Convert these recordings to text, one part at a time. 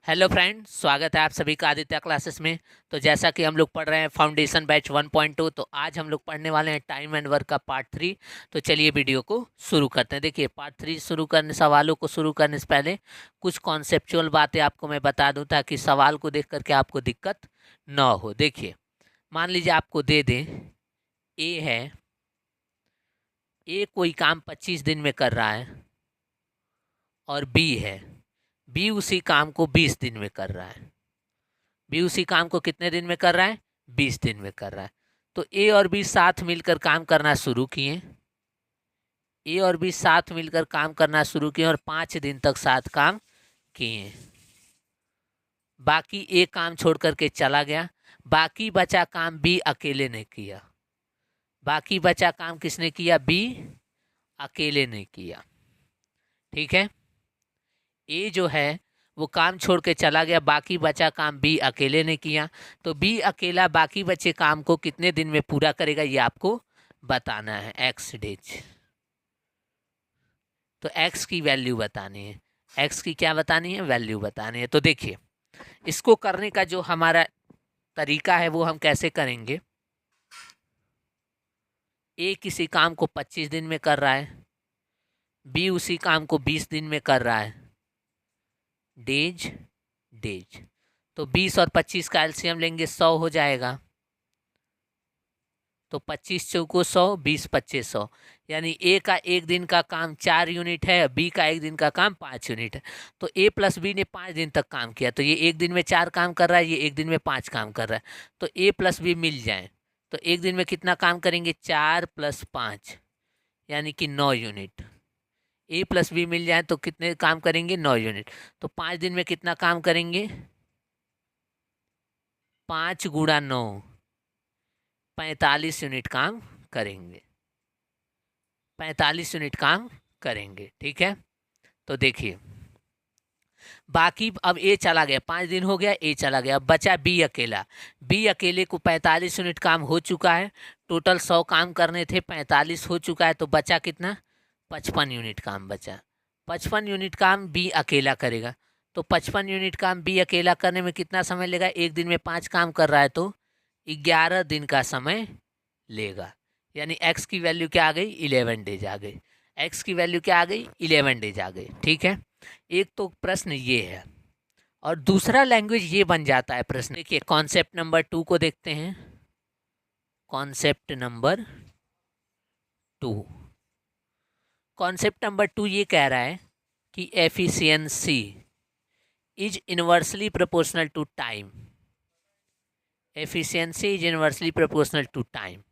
Hello friend, स्वागत है आप सभी का आदित्य क्लासेस में। तो जैसा कि हम लोग पढ़ रहे हैं फाउंडेशन बैच 1.2, तो आज हम लोग पढ़ने वाले हैं टाइम एंड वर्क का पार्ट 3। तो चलिए वीडियो को शुरू करते हैं। देखिए, पार्ट 3 शुरू करने सवालों को शुरू करने से पहले कुछ कॉन्सेप्चुअल बातें आपको मैं बता दूं ताकि सवाल को देख करके आपको दिक्कत ना हो। देखिए, मान लीजिए आपको दे दें ए है, ए कोई काम 25 दिन में कर रहा है, और बी है, बी उसी काम को 20 दिन में कर रहा है। बी उसी काम को कितने दिन में कर रहा है? 20 दिन में कर रहा है। तो ए और बी साथ मिलकर काम करना शुरू किए। ए और बी साथ मिलकर काम करना शुरू किए और 5 दिन तक साथ काम किए। बाकी ए काम छोड़ करके चला गया। बाकी बचा काम बी अकेले ने किया। बाकी बचा काम किसने किया? बी अकेले ने किया। ठीक है, ए जो है वो काम छोड़ के चला गया, बाकी बचा काम बी अकेले ने किया। तो बी अकेला बाकी बचे काम को कितने दिन में पूरा करेगा, ये आपको बताना है। एक्स डेज, तो एक्स की वैल्यू बतानी है। एक्स की क्या बतानी है? वैल्यू बतानी है। तो देखिए, इसको करने का जो हमारा तरीका है वो हम कैसे करेंगे। ए किसी काम को 25 दिन में कर रहा है, बी उसी काम को 20 दिन में कर रहा है। डेज डेज, तो 20 और 25 का एलसीएम लेंगे, 100 हो जाएगा। तो 25 चौको 100, 20 25 100, यानी ए का एक दिन का काम 4 यूनिट है, बी का एक दिन का काम 5 यूनिट है। तो ए प्लस बी ने 5 दिन तक काम किया, तो ये एक दिन में 4 काम कर रहा है, ये एक दिन में 5 काम कर रहा है। तो ए प्लस बी मिल जाए तो एक दिन में कितना काम करेंगे? 4 + 5 यानी कि 9 यूनिट। ए प्लस बी मिल जाए तो कितने काम करेंगे? 9 यूनिट। तो 5 दिन में कितना काम करेंगे? 5 × 9, 45 यूनिट काम करेंगे। 45 यूनिट काम करेंगे। ठीक है, तो देखिए, बाकी अब ए चला गया, 5 दिन हो गया, ए चला गया, अब बचा बी अकेला। बी अकेले को 45 यूनिट काम हो चुका है। टोटल 100 काम करने थे, 45 हो चुका है, तो बचा कितना? 55 यूनिट काम बचा। 55 यूनिट काम बी अकेला करेगा। तो 55 यूनिट काम बी अकेला करने में कितना समय लेगा? एक दिन में 5 काम कर रहा है तो 11 दिन का समय लेगा। यानी एक्स की वैल्यू क्या आ गई? 11 डेज आ गई। एक्स की वैल्यू क्या आ गई? 11 डेज आ गई। ठीक है, एक तो प्रश्न ये है, और दूसरा लैंग्वेज ये बन जाता है प्रश्न। देखिए, कॉन्सेप्ट नंबर 2 को देखते हैं। कॉन्सेप्ट नंबर 2, कॉन्सेप्ट नंबर 2 ये कह रहा है कि efficiency is inversely proportional to time. Efficiency is inversely proportional to time.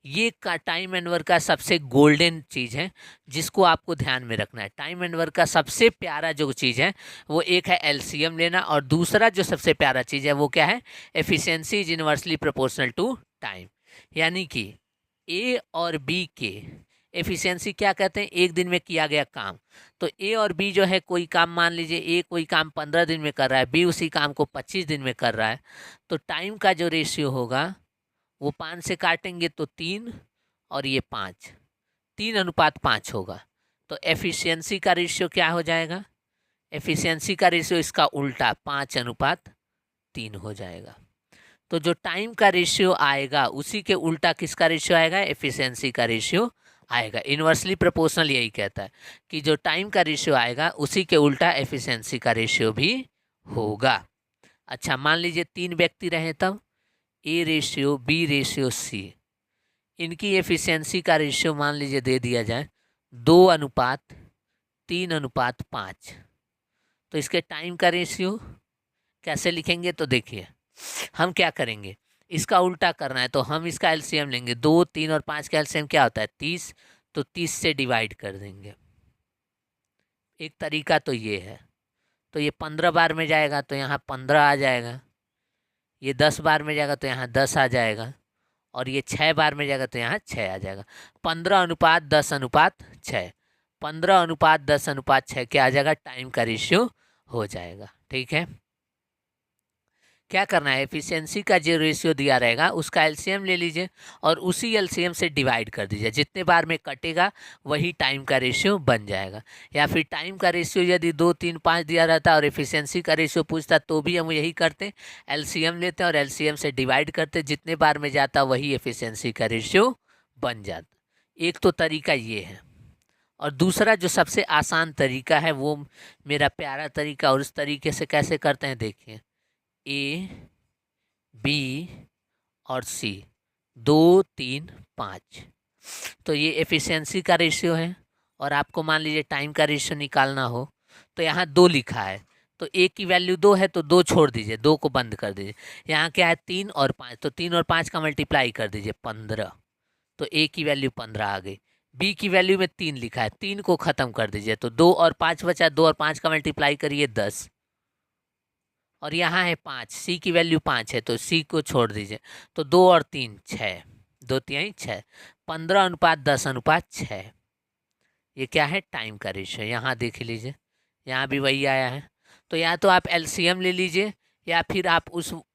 ये का टाइम एंड वर्क का सबसे गोल्डन चीज़ है जिसको आपको ध्यान में रखना है। टाइम एंड वर्क का सबसे प्यारा जो चीज़ है वो एक है एलसीएम लेना, और दूसरा जो सबसे प्यारा चीज़ है वो क्या है? Efficiency is inversely proportional to time. यानी कि ए और बी के एफिशिएंसी क्या कहते हैं? एक दिन में किया गया काम। तो ए और बी जो है, कोई काम मान लीजिए ए कोई काम 15 दिन में कर रहा है, बी उसी काम को 25 दिन में कर रहा है, तो टाइम का जो रेशियो होगा वो 5 से काटेंगे तो 3, और ये 5, 3:5 होगा। तो एफिशिएंसी का रेशियो क्या हो जाएगा? एफिशिएंसी का रेशियो इसका उल्टा 5:3 हो जाएगा। तो जो टाइम का रेशियो आएगा उसी के उल्टा किसका रेशियो आएगा? एफिशिएंसी का रेशियो आएगा। इनवर्सली प्रोपोर्शनल यही कहता है कि जो टाइम का रेशियो आएगा उसी के उल्टा एफिशिएंसी का रेशियो भी होगा। अच्छा, मान लीजिए 3 व्यक्ति रहे, तब ए रेशियो, बी रेशियो, सी, इनकी एफिशिएंसी का रेशियो मान लीजिए दे दिया जाए 2:3:5। तो इसके टाइम का रेशियो कैसे लिखेंगे? तो देखिए, हम क्या करेंगे, इसका उल्टा करना है तो हम इसका एलसीएम लेंगे। 2, 3 और 5 का एलसीएम क्या होता है? 30। तो 30 से डिवाइड कर देंगे। एक तरीका तो ये है। तो ये 15 बार में जाएगा तो यहाँ 15 आ जाएगा, ये 10 बार में जाएगा तो यहाँ 10 आ जाएगा, और ये 6 बार में जाएगा तो यहाँ 6 आ जाएगा। 15:10:6, 15:10:6 क्या आ जाएगा? टाइम का रेशियो हो जाएगा। ठीक है, क्या करना है, एफिशिएंसी का जो रेशियो दिया रहेगा उसका एलसीएम ले लीजिए और उसी एलसीएम से डिवाइड कर दीजिए। जितने बार में कटेगा वही टाइम का रेशियो बन जाएगा। या फिर टाइम का रेशियो यदि 2, 3, 5 दिया रहता और एफिशिएंसी का रेशियो पूछता तो भी हम यही करते, एलसीएम लेते हैं और एलसीएम से डिवाइड करते, जितने बार में जाता वही एफिशिएंसी का रेशियो बन जाता। एक तो तरीका ये है। और दूसरा जो सबसे आसान तरीका है वो मेरा प्यारा तरीका, और उस तरीके से कैसे करते हैं देखिए, ए, बी और सी, 2, 3, 5, तो ये एफिशिएंसी का रेशियो है। और आपको मान लीजिए टाइम का रेशियो निकालना हो तो यहाँ 2 लिखा है, तो ए की वैल्यू 2 है तो 2 छोड़ दीजिए, 2 को बंद कर दीजिए। यहाँ क्या है 3 और 5, तो 3 और 5 का मल्टीप्लाई कर दीजिए 15, तो ए की वैल्यू 15 आ गई। बी की वैल्यू में 3 लिखा है, 3 को ख़त्म कर दीजिए तो 2 और 5 बचा, 2 और 5 का मल्टीप्लाई करिए 10, और यहाँ है 5, सी की वैल्यू 5 है तो सी को छोड़ दीजिए, तो 2 और 3 6, 2 3 6, 15:10:6, ये क्या है टाइम का रेशियो। यहाँ देख लीजिए, यहाँ भी वही आया है। तो या तो आप एलसीएम ले लीजिए या फिर आप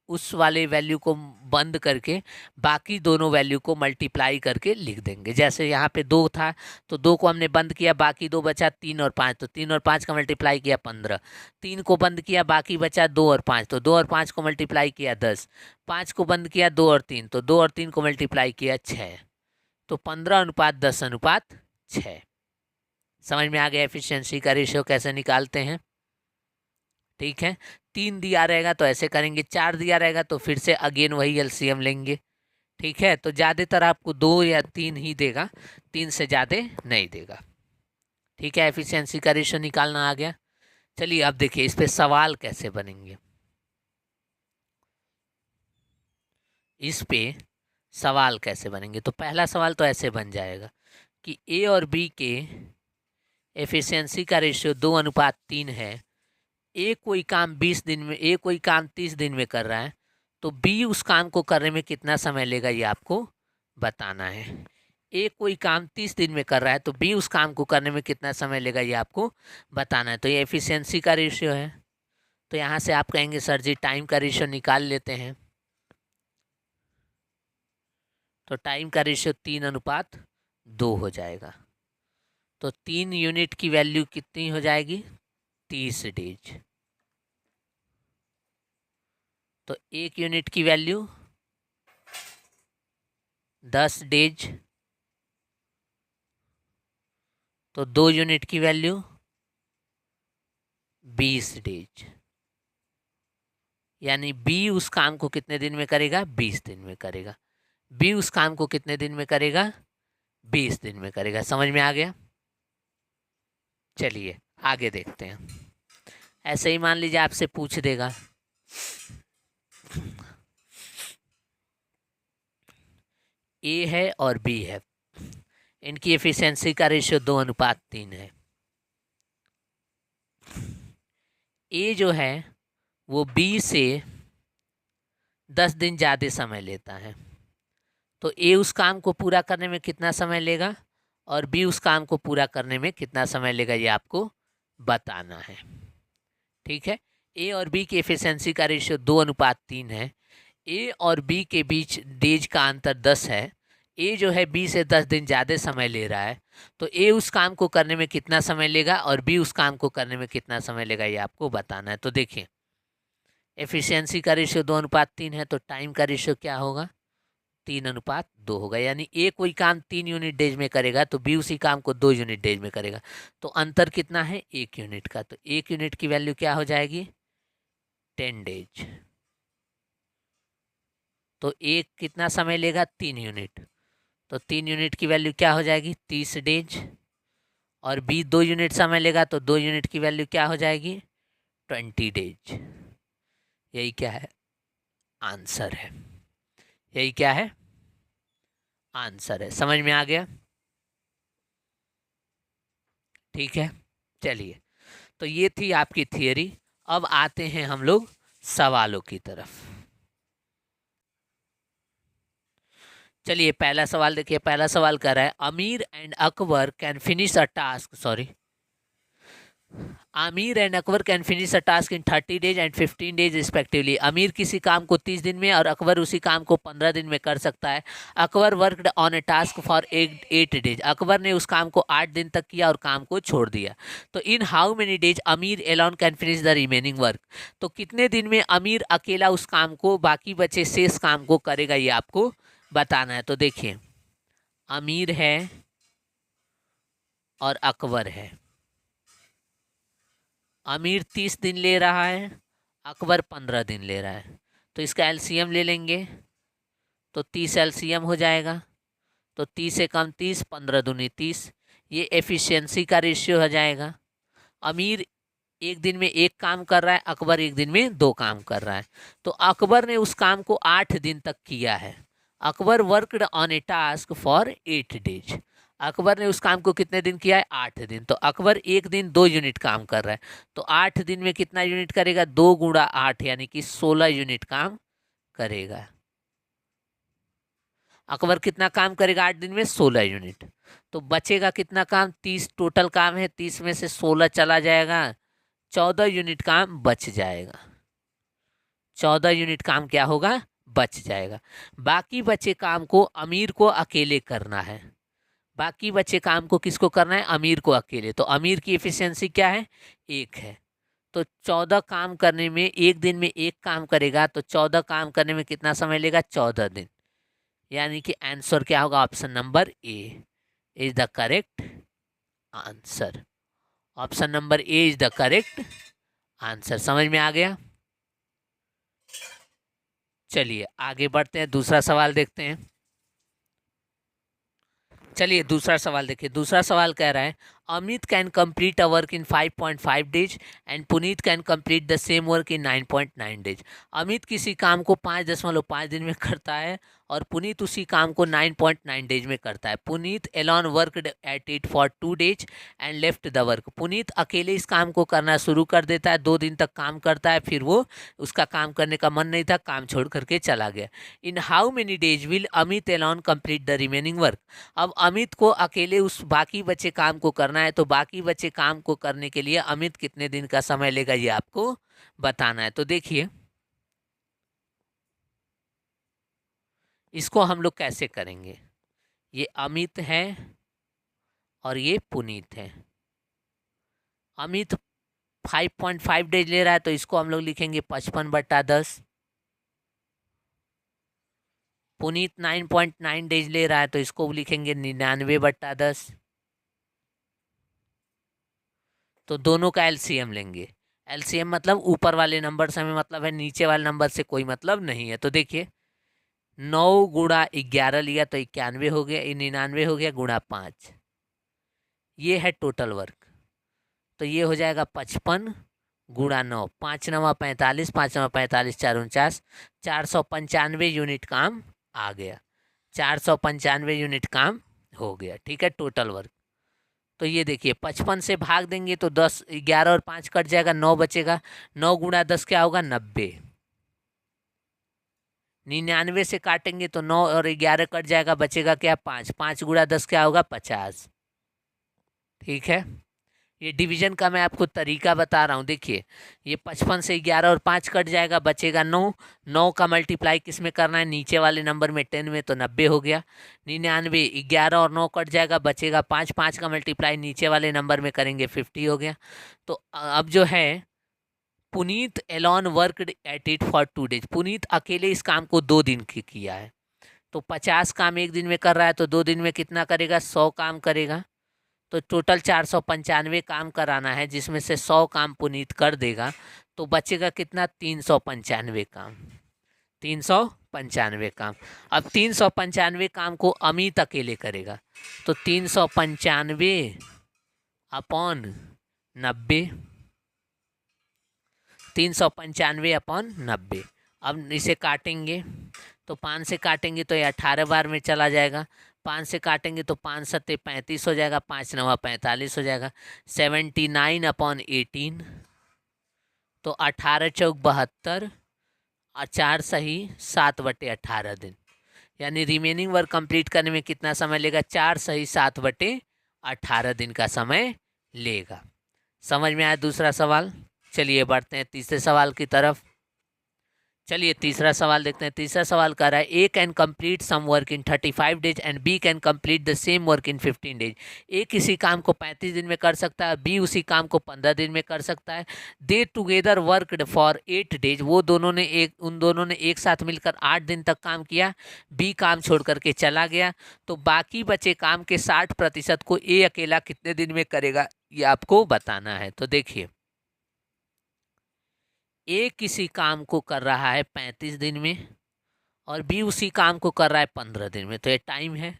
उस वाले वैल्यू को बंद करके बाकी दोनों वैल्यू को मल्टीप्लाई करके लिख देंगे। जैसे यहाँ पे 2 था तो 2 को हमने बंद किया, बाकी 2 बचा 3 और 5, तो 3 और 5 का मल्टीप्लाई किया 15, 3 को बंद किया, बाकी बचा 2 और 5, तो 2 और 5 को मल्टीप्लाई किया 10, 5 को बंद किया 2 और 3, तो 2 और 3 को मल्टीप्लाई किया 6, तो 15:10:6। समझ में आ गया एफिशिएंसी का रेशियो कैसे निकालते हैं। ठीक है, 3 दिया रहेगा तो ऐसे करेंगे, 4 दिया रहेगा तो फिर से अगेन वही एलसीएम लेंगे। ठीक है, तो ज़्यादातर आपको 2 या 3 ही देगा, 3 से ज़्यादा नहीं देगा। ठीक है, एफिशिएंसी का रेशियो निकालना आ गया। चलिए अब देखिए इस पे सवाल कैसे बनेंगे। इस पे सवाल कैसे बनेंगे, तो पहला सवाल तो ऐसे बन जाएगा कि ए और बी के एफिशिएंसी का रेशियो 2:3 है। ए कोई काम 20 दिन में, ए कोई काम 30 दिन में कर रहा है, तो बी उस काम को करने में कितना समय लेगा ये आपको बताना है। ए कोई काम 30 दिन में कर रहा है तो बी उस काम को करने में कितना समय लेगा ये आपको बताना है। तो ये एफिशिएंसी का रेशियो है। तो यहाँ से आप कहेंगे सर जी टाइम का रेशियो निकाल लेते हैं, तो टाइम का रेशियो 3:2 हो जाएगा। तो 3 यूनिट की वैल्यू कितनी हो जाएगी, 30 डेज। तो 1 यूनिट की वैल्यू 10 डेज, तो 2 यूनिट की वैल्यू 20 डेज। यानी बी उस काम को कितने दिन में करेगा, 20 दिन में करेगा। बी उस काम को कितने दिन में करेगा, 20 दिन में करेगा। समझ में आ गया। चलिए आगे देखते हैं। ऐसे ही मान लीजिए आपसे पूछ देगा ए है और बी है, इनकी एफिशिएंसी का रेशियो 2:3 है। ए जो है वो बी से 10 दिन ज़्यादा समय लेता है, तो ए उस काम को पूरा करने में कितना समय लेगा और बी उस काम को पूरा करने में कितना समय लेगा ये आपको बताना है। ठीक है, ए और बी की एफिशिएंसी का रेशियो 2:3 है। ए और बी के बीच डेज का अंतर 10 है। ए जो है बी से 10 दिन ज़्यादा समय ले रहा है, तो ए उस काम को करने में कितना समय लेगा और बी उस काम को करने में कितना समय लेगा ये आपको बताना है। तो देखिए एफिशिएंसी का रेशियो 2:3 है, तो टाइम का रेशियो क्या होगा, 3:2 होगा। यानी ए कोई काम 3 यूनिट डेज में करेगा तो बी उसी काम को 2 यूनिट डेज में करेगा। तो अंतर कितना है, 1 यूनिट का। तो 1 यूनिट की वैल्यू क्या हो जाएगी, 10 डेज। तो एक कितना समय लेगा, 3 यूनिट, तो 3 यूनिट की वैल्यू क्या हो जाएगी, 30 डेज। और बी 2 यूनिट समय लेगा तो 2 यूनिट की वैल्यू क्या हो जाएगी, 20 डेज। यही क्या है, आंसर है। यही क्या है, आंसर है। समझ में आ गया। ठीक है, चलिए तो ये थी आपकी थियरी। अब आते हैं हम लोग सवालों की तरफ। चलिए पहला सवाल देखिए। पहला सवाल कर रहा है अमीर and Akbar can finish a task, sorry, Aamir and Akbar can finish a task in 30 days and 15 days respectively. Aamir किसी काम को 30 दिन में और अकबर उसी काम को 15 दिन में कर सकता है। Akbar worked on A task for 8 days. Akbar ने उस काम को 8 दिन तक किया और काम को छोड़ दिया। तो इन हाउ मेनी डेज अमीर alone can finish the remaining work. तो कितने दिन में अमीर अकेला उस काम को, बाकी बचे शेष काम को करेगा, ये आपको बताना है। तो देखिए, अमीर है और अकबर है। अमीर 30 दिन ले रहा है, अकबर 15 दिन ले रहा है। तो इसका एलसीएम ले लेंगे तो 30 एलसीएम हो जाएगा। तो 30 से कम 30, 15 दूनी 30, ये एफिशिएंसी का रेशियो हो जाएगा। अमीर एक दिन में एक काम कर रहा है, अकबर एक दिन में 2 काम कर रहा है। तो अकबर ने उस काम को 8 दिन तक किया है। Akbar worked on A task for 8 days. Akbar ने उस काम को कितने दिन किया है? 8 दिन। तो अकबर एक दिन 2 यूनिट काम कर रहा है। तो 8 दिन में कितना यूनिट करेगा? 2 गुणा 8 यानी कि 16 यूनिट काम करेगा। अकबर कितना काम करेगा 8 दिन में? 16 यूनिट। तो बचेगा कितना काम? 30 टोटल काम है, 30 में से 16 चला जाएगा, 14 यूनिट काम बच जाएगा। 14 यूनिट काम क्या होगा? बच जाएगा। बाकी बचे काम को अमीर को अकेले करना है। बाकी बचे काम को किसको करना है? अमीर को अकेले। तो अमीर की एफिशिएंसी क्या है? 1 है। तो 14 काम करने में, एक दिन में एक काम करेगा तो 14 काम करने में कितना समय लेगा? 14 दिन। यानी कि आंसर क्या होगा? Option number A is the correct answer. Option number A is the correct answer. समझ में आ गया? चलिए आगे बढ़ते हैं, दूसरा सवाल देखते हैं। चलिए दूसरा सवाल देखिए। दूसरा सवाल कह रहा है Amit can complete a work in 5.5 days and Puneet can complete the same work in 9.9 days. Amit किसी काम को 5.5 दिन में करता है और पुनीत उसी काम को 9.9 डेज में करता है। Puneet alone worked at it for 2 days and left the work. Puneet अकेले इस काम को करना शुरू कर देता है, 2 दिन तक काम करता है, फिर वो उसका काम करने का मन नहीं था, काम छोड़ करके चला गया। In how many days will Amit alone complete the remaining work. अब अमित को अकेले उस बाकी बचे काम को करना है, तो बाकी बचे काम को करने के लिए अमित कितने दिन का समय लेगा, ये आपको बताना है। तो देखिए इसको हम लोग कैसे करेंगे। ये अमित है और ये पुनीत है। अमित 5.5 डेज ले रहा है तो इसको हम लोग लिखेंगे 55/10। पुनीत 9.9 डेज ले रहा है तो इसको लिखेंगे 99/10। तो दोनों का एलसीएम लेंगे। एलसीएम मतलब ऊपर वाले नंबर से हमें मतलब है, नीचे वाले नंबर से कोई मतलब नहीं है। तो देखिए 9 गुणा 11 लिया तो 91 हो गया, 99 हो गया, गुणा 5, ये है टोटल वर्क। तो ये हो जाएगा 55 गुणा 9, 5 9 45, 5 9 45, 4 49, 495 यूनिट काम आ गया। 495 यूनिट काम हो गया। ठीक है, टोटल वर्क। तो ये देखिए 55 से भाग देंगे तो 10, 11 और 5 कट जाएगा, 9 बचेगा। 9 गुणा 10 क्या होगा? 90। 99 से काटेंगे तो 9 और 11 कट जाएगा, बचेगा क्या? 5। 5 गुणा 10 क्या होगा? 50। ठीक है, ये डिवीजन का मैं आपको तरीका बता रहा हूँ। देखिए ये 55 से 11 और 5 कट जाएगा, बचेगा 9। 9 का मल्टीप्लाई किस में करना है? नीचे वाले नंबर में 10 में, तो 90 हो गया। 99, 11 और 9 कट जाएगा, बचेगा 5। 5 का मल्टीप्लाई नीचे वाले नंबर में करेंगे, 50 हो गया। तो अब जो है Puneet alone worked at it for 2 days. Puneet अकेले इस काम को 2 दिन की किया है। तो 50 काम एक दिन में कर रहा है तो 2 दिन में कितना करेगा? 100 काम करेगा। तो टोटल 495 काम कराना है, जिसमें से 100 काम पुनीत कर देगा। तो बचेगा कितना? 395 काम। 395 काम। अब 395 काम को अमित अकेले करेगा तो 395 अपॉन 90, 395 अपॉन 90। अब इसे काटेंगे तो 5 से काटेंगे तो ये 18 बार में चला जाएगा। 5 से काटेंगे तो 5 सत्ते 35 हो जाएगा, 5 9 45 हो जाएगा। 79 अपॉन 18, तो 18 चौक 72 और 4 सही 7/18 दिन। यानी रिमेनिंग वर्क कंप्लीट करने में कितना समय लेगा? 4 सही 7/18 दिन का समय लेगा। समझ में आया दूसरा सवाल। चलिए बढ़ते हैं तीसरे सवाल की तरफ। चलिए तीसरा सवाल देखते हैं। तीसरा सवाल कह रहा है A can complete some work in 35 days and B can complete the same work in 15 days. A किसी काम को 35 दिन में कर सकता है, बी उसी काम को 15 दिन में कर सकता है। दे टुगेदर वर्कड फॉर 8 डेज, वो उन दोनों ने एक साथ मिलकर 8 दिन तक काम किया। बी काम छोड़ करके चला गया, तो बाकी बचे काम के 60% को ए अकेला कितने दिन में करेगा, ये आपको बताना है। तो देखिए ए किसी काम को कर रहा है 35 दिन में और बी उसी काम को कर रहा है 15 दिन में, तो ये टाइम है।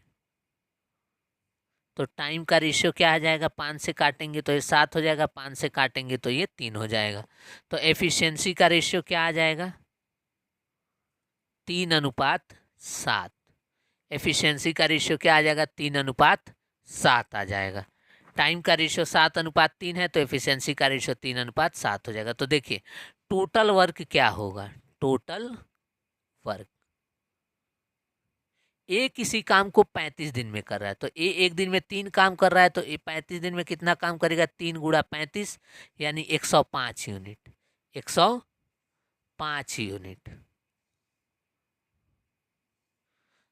तो टाइम का रेशियो क्या आ जाएगा, 5 से काटेंगे तो ये 7 हो जाएगा, 5 से काटेंगे तो ये 3 हो जाएगा। तो एफिशिएंसी का रेशियो क्या आ जाएगा, 3:7। एफिशिएंसी का रेशियो क्या आ जाएगा, 3:7 आ जाएगा। टाइम का रेशियो 7:3 है, तो एफिशिएंसी का रेशियो 3:7 हो जाएगा। तो देखिए टोटल वर्क क्या होगा, टोटल वर्क, ए किसी काम को 35 दिन में कर रहा है, तो ए एक दिन में 3 काम कर रहा है, तो ए 35 दिन में कितना काम करेगा, 3 गुणा 35 यानी 105 unit, 105 unit.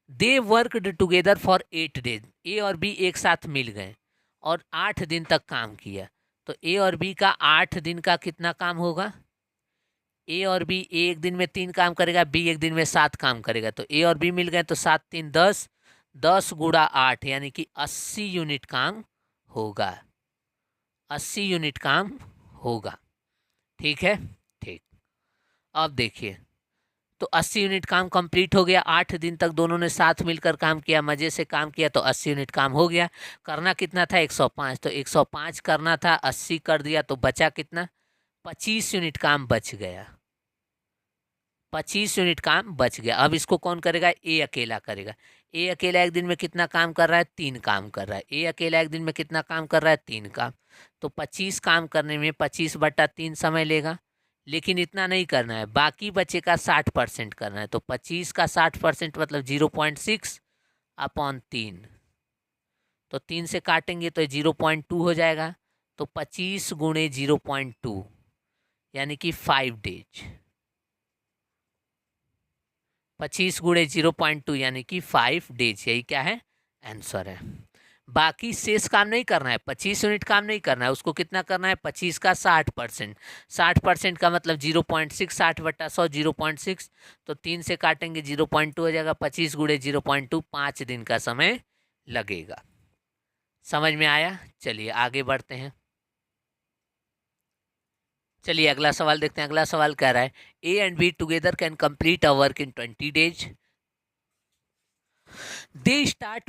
They worked together for 8 days, A और बी एक साथ मिल गए और 8 दिन तक काम किया, तो ए और बी का 8 दिन का कितना काम होगा, ए और बी, ए एक दिन में 3 काम करेगा, बी एक दिन में 7 काम करेगा, तो ए और बी मिल गए तो 7 3 10, 10 गुणा 8 यानी कि 80 यूनिट काम होगा, 80 यूनिट काम होगा। ठीक है, ठीक। अब देखिए तो 80 यूनिट काम कंप्लीट हो गया, 8 दिन तक दोनों ने साथ मिलकर काम किया, मज़े से काम किया, तो 80 यूनिट काम हो गया। करना कितना था, 105, तो 105 करना था, 80 कर दिया तो बचा कितना, 25 यूनिट काम बच गया, 25 यूनिट काम बच गया। अब इसको कौन करेगा, ए अकेला करेगा। ए अकेला एक दिन में कितना काम कर रहा है, 3 काम कर रहा है। ए अकेला एक दिन में कितना काम कर रहा है, 3 काम। तो 25 काम करने में 25/3 समय लेगा, लेकिन इतना नहीं करना है, बाकी बचे का 60% करना है। तो 25 का 60% मतलब 0.6/3, तो 3 से काटेंगे तो 0.2 हो जाएगा, तो 25 गुणे 0.2 यानी कि 5 डेज, 25 गुणे 0.2 यानी कि 5 डेज, यही क्या है, आंसर है। बाकी शेष काम नहीं करना है, 25 यूनिट काम नहीं करना है, उसको कितना करना है, 25 का 60%, 60% का मतलब 0.6, 60/100 0.6, तो 3 से काटेंगे 0.2 हो जाएगा, 25 गुणे 0.2, 5 दिन का समय लगेगा। समझ में आया। चलिए आगे बढ़ते हैं। चलिए अगला सवाल देखते हैं। अगला सवाल कह रहा है A and be together can complete a work in 20 days. They started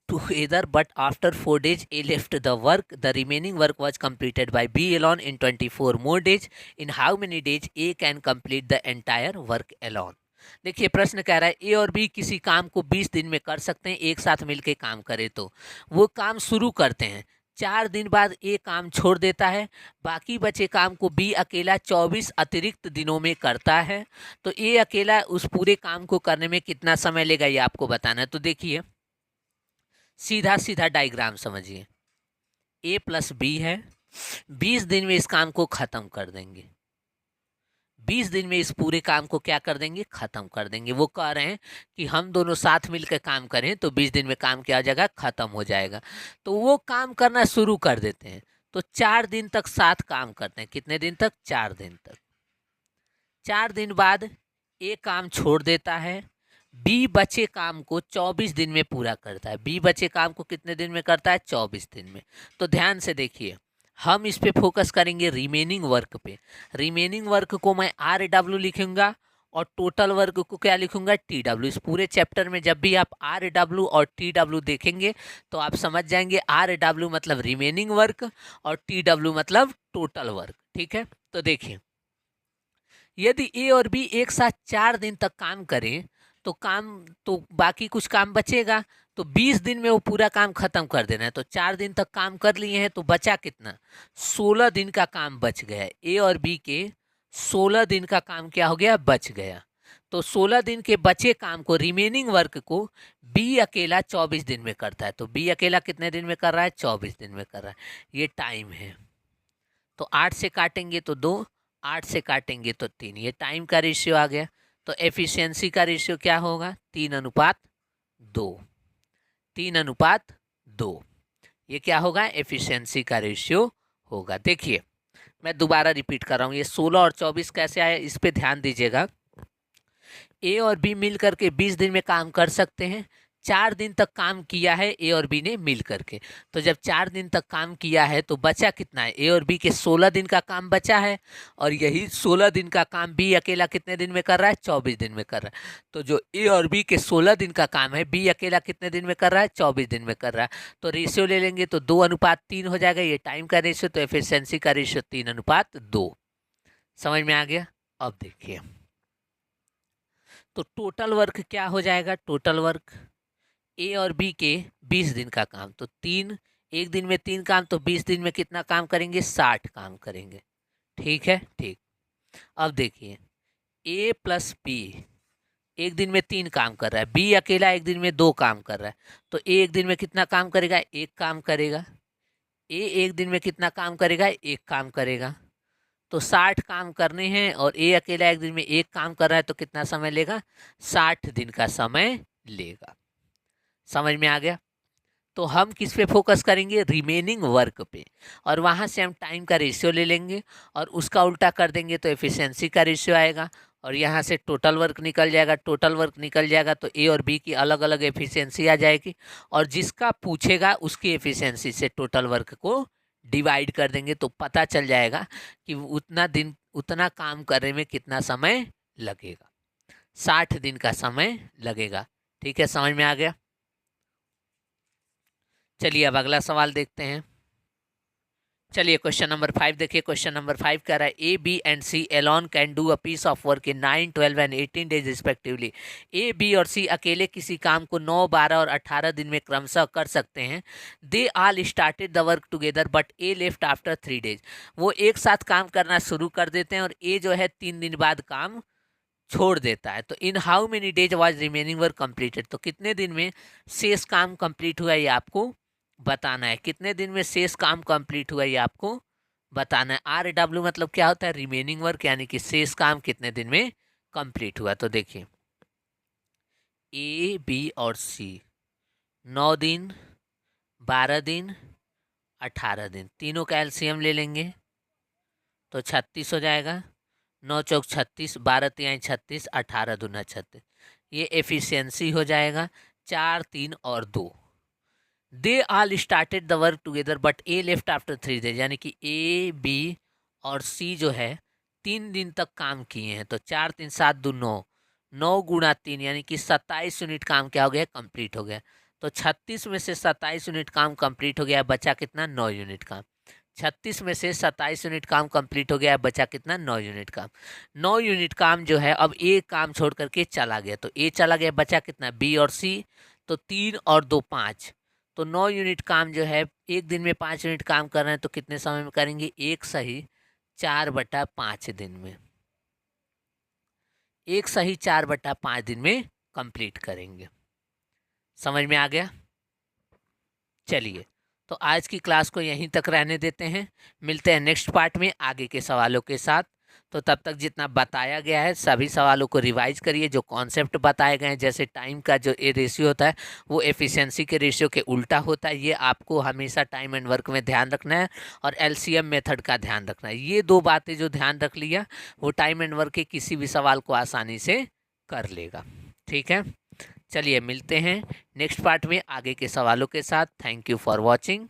together, but after 4 days, A left the work. The remaining work was completed by B alone in 24 more days. In how many days A can complete the entire work alone? देखिए प्रश्न कह रहा है ए और B किसी काम को 20 दिन में कर सकते हैं, एक साथ मिलकर काम करे तो वो काम शुरू करते हैं, 4 दिन बाद ए काम छोड़ देता है, बाकी बचे काम को बी अकेला 24 अतिरिक्त दिनों में करता है। तो ए अकेला उस पूरे काम को करने में कितना समय लेगा, ये आपको बताना है। तो देखिए सीधा सीधा डायग्राम समझिए, ए प्लस बी है, 20 दिन में इस काम को खत्म कर देंगे, 20 दिन में इस पूरे काम को क्या कर देंगे, खत्म कर देंगे। वो कह रहे हैं कि हम दोनों साथ मिलकर काम करें तो 20 दिन में काम क्या हो जाएगा, खत्म हो जाएगा। तो वो काम करना शुरू कर देते हैं, तो 4 दिन तक साथ काम करते हैं, कितने दिन तक, 4 दिन तक। 4 दिन बाद ए काम छोड़ देता है, बी बचे काम को 24 दिन में पूरा करता है। बी बचे काम को कितने दिन में करता है, 24 दिन में। तो ध्यान से देखिए हम इस पे फोकस करेंगे रिमेनिंग वर्क पे। रिमेनिंग वर्क को मैं RW लिखूंगा और टोटल वर्क को क्या लिखूंगा, TW। इस पूरे चैप्टर में जब भी आप RW और TW देखेंगे तो आप समझ जाएंगे RW मतलब रिमेनिंग वर्क और TW मतलब टोटल वर्क। ठीक है, तो देखिए यदि ए और बी एक साथ 4 दिन तक काम करें तो बाकी कुछ काम बचेगा, तो 20 दिन में वो पूरा काम खत्म कर देना है। तो 4 दिन तक काम कर लिए हैं तो बचा कितना, 16 दिन का काम बच गया। ए और बी के 16 दिन का काम क्या हो गया, बच गया। तो 16 दिन के बचे काम को, रिमेनिंग वर्क को बी अकेला 24 दिन में करता है। तो बी अकेला कितने दिन में कर रहा है? 24 दिन में कर रहा है। ये टाइम है। तो 8 से काटेंगे तो 2, 8 से काटेंगे तो 3, ये टाइम का रेशियो आ गया। तो एफिशिएंसी का रेशियो क्या होगा? 3:2। 3:2 ये क्या होगा? एफिशिएंसी का रेशियो होगा। देखिए मैं दोबारा रिपीट कर रहा हूँ, ये 16 और 24 कैसे आया, इस पे ध्यान दीजिएगा। ए और बी मिल करके 20 दिन में काम कर सकते हैं। 4 दिन तक काम किया है ए और बी ने मिल करके। तो जब 4 दिन तक काम किया है तो बचा कितना है? ए और बी के 16 दिन का काम बचा है, और यही 16 दिन का काम बी अकेला कितने दिन में कर रहा है? 24 दिन में कर रहा है। तो जो ए और बी के 16 दिन का काम है बी अकेला कितने दिन में कर रहा है? 24 दिन में कर रहा है। तो रेशियो ले लेंगे तो 2:3 हो जाएगा, ये टाइम का रेशियो। तो एफिशिएंसी का रेशियो 3:2। समझ में आ गया? अब देखिए तो टोटल वर्क क्या हो जाएगा? टोटल वर्क ए और बी के 20 दिन का काम, तो 3, एक दिन में 3 काम, तो 20 दिन में कितना काम करेंगे? 60 काम करेंगे। ठीक है, ठीक। अब देखिए ए प्लस बी एक दिन में 3 काम कर रहा है, बी अकेला एक दिन में 2 काम कर रहा है। तो ए एक दिन में कितना काम करेगा? 1 काम करेगा। ए एक दिन में कितना काम करेगा? 1 काम करेगा। तो 60 काम करने हैं और ए अकेला एक दिन में 1 काम कर रहा है, तो कितना समय लेगा? 60 दिन का समय लेगा। समझ में आ गया? तो हम किस पे फोकस करेंगे? रिमेनिंग वर्क पे, और वहाँ से हम टाइम का रेशियो ले लेंगे और उसका उल्टा कर देंगे तो एफिशिएंसी का रेशियो आएगा, और यहाँ से टोटल वर्क निकल जाएगा। टोटल वर्क निकल जाएगा तो ए और बी की अलग अलग एफिशिएंसी आ जाएगी, और जिसका पूछेगा उसकी एफिशिएंसी से टोटल वर्क को डिवाइड कर देंगे, तो पता चल जाएगा कि उतना काम करने में कितना समय लगेगा। 60 दिन का समय लगेगा। ठीक है, समझ में आ गया? चलिए अब अगला सवाल देखते हैं। चलिए क्वेश्चन नंबर 5 देखिए। क्वेश्चन नंबर 5 कह रहा है A B and C alone can do a piece of work in 9, 12 and 18 days respectively. A B और सी अकेले किसी काम को 9, 12 और 18 दिन में क्रमशः कर सकते हैं। They all started the work together but A left after 3 days. वो एक साथ काम करना शुरू कर देते हैं और ए जो है 3 दिन बाद काम छोड़ देता है। तो इन how many days was remaining work completed. तो कितने दिन में शेष काम कंप्लीट हुआ ये आपको बताना है। कितने दिन में शेष काम कंप्लीट हुआ ये आपको बताना है। RW मतलब क्या होता है? रिमेनिंग वर्क, यानी कि शेष काम कितने दिन में कंप्लीट हुआ। तो देखिए ए बी और सी 9 दिन, 12 दिन, 18 दिन, तीनों का एलसीएम ले लेंगे तो 36 हो जाएगा। 9 चौक 36, 12 तिहाई 36, 18 दूना 36, ये एफिशिएंसी हो जाएगा। 4, 3 और 2। They all started the work together but A left after 3 days, यानी कि ए बी और सी जो है 3 दिन तक काम किए हैं। तो 4, 3, 7, 2, 9, 9 गुणा 3 यानी कि 27 यूनिट काम क्या हो गया? कंप्लीट हो गया। तो 36 में से 27 यूनिट काम कंप्लीट हो गया, बचा कितना? 9 यूनिट काम। 36 में से 27 यूनिट काम कंप्लीट हो गया, बचा कितना? 9 यूनिट काम। 9 यूनिट काम जो है अब ए काम छोड़ करके चला गया, तो ए चला गया, बचा कितना? बी और सी। तो 3 और 2 5, तो 9 यूनिट काम जो है एक दिन में 5 यूनिट काम कर रहे हैं, तो कितने समय में करेंगे? 1 सही 4/5 दिन में। 1 सही 4/5 दिन में कंप्लीट करेंगे। समझ में आ गया? चलिए तो आज की क्लास को यहीं तक रहने देते हैं। मिलते हैं नेक्स्ट पार्ट में आगे के सवालों के साथ। तो तब तक जितना बताया गया है सभी सवालों को रिवाइज करिए। जो कॉन्सेप्ट बताए गए हैं, जैसे टाइम का जो रेशियो होता है वो एफिशिएंसी के रेशियो के उल्टा होता है, ये आपको हमेशा टाइम एंड वर्क में ध्यान रखना है। और एलसीएम मेथड का ध्यान रखना है। ये 2 बातें जो ध्यान रख लिया वो टाइम एंड वर्क के किसी भी सवाल को आसानी से कर लेगा। ठीक है, चलिए मिलते हैं नेक्स्ट पार्ट में आगे के सवालों के साथ। Thank you for watching.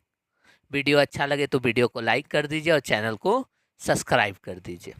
Video अच्छा लगे तो वीडियो को लाइक कर दीजिए और चैनल को सब्सक्राइब कर दीजिए।